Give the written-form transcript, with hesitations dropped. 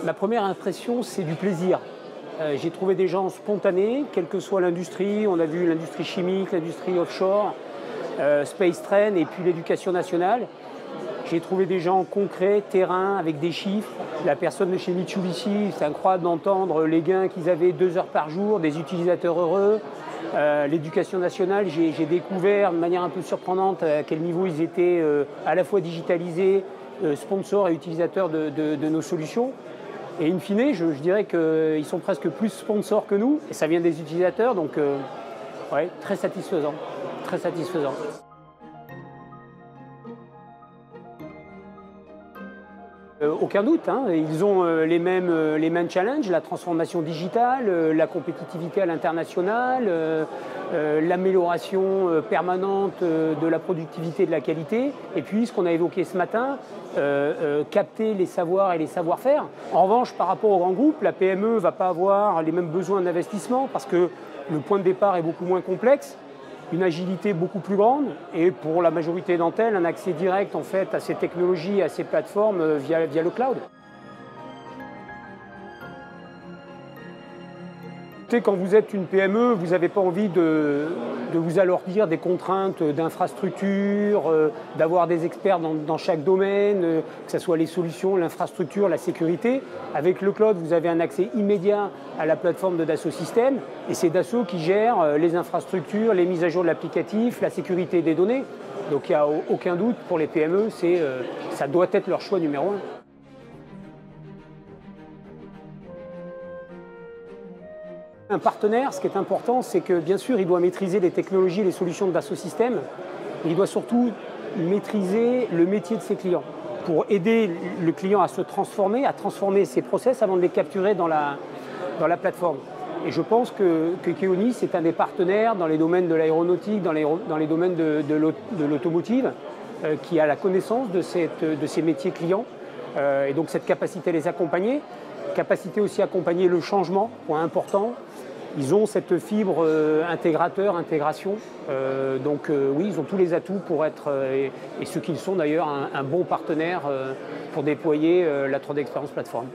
Ma première impression, c'est du plaisir. J'ai trouvé des gens spontanés, quelle que soit l'industrie. On a vu l'industrie chimique, l'industrie offshore, Space Train et puis l'éducation nationale. J'ai trouvé des gens concrets, terrain, avec des chiffres. La personne de chez Mitsubishi, c'est incroyable d'entendre les gains qu'ils avaient 2 heures par jour, des utilisateurs heureux. L'éducation nationale, j'ai découvert de manière un peu surprenante à quel niveau ils étaient à la fois digitalisés, sponsors et utilisateurs de nos solutions. Et in fine, je dirais qu'ils sont presque plus sponsors que nous, et ça vient des utilisateurs, donc ouais, très satisfaisant, très satisfaisant. Aucun doute, hein. Ils ont les mêmes challenges, la transformation digitale, la compétitivité à l'international, l'amélioration permanente de la productivité et de la qualité, et puis ce qu'on a évoqué ce matin, capter les savoirs et les savoir-faire. En revanche, par rapport au grand groupe, la PME ne va pas avoir les mêmes besoins d'investissement parce que le point de départ est beaucoup moins complexe, une agilité beaucoup plus grande et pour la majorité d'entre elles, un accès direct en fait, à ces technologies, à ces plateformes via le cloud. Quand vous êtes une PME, vous n'avez pas envie de vous alourdir des contraintes d'infrastructure, d'avoir des experts dans chaque domaine, que ce soit les solutions, l'infrastructure, la sécurité. Avec le cloud, vous avez un accès immédiat à la plateforme de Dassault Systèmes et c'est Dassault qui gère les infrastructures, les mises à jour de l'applicatif, la sécurité des données. Donc il n'y a aucun doute pour les PME, ça doit être leur choix numéro 1. Un partenaire, ce qui est important, c'est que bien sûr, il doit maîtriser les technologies et les solutions de Dassault Systèmes, mais il doit surtout maîtriser le métier de ses clients pour aider le client à se transformer, à transformer ses process avant de les capturer dans la plateforme. Et je pense que Keonis est un des partenaires dans les domaines de l'aéronautique, dans les domaines de l'automotive, qui a la connaissance de ces métiers clients, et donc cette capacité à les accompagner, capacité aussi à accompagner le changement, point important. Ils ont cette fibre intégration. Oui, ils ont tous les atouts pour être, et ce qu'ils sont d'ailleurs, un bon partenaire pour déployer la 3D Experience Platform.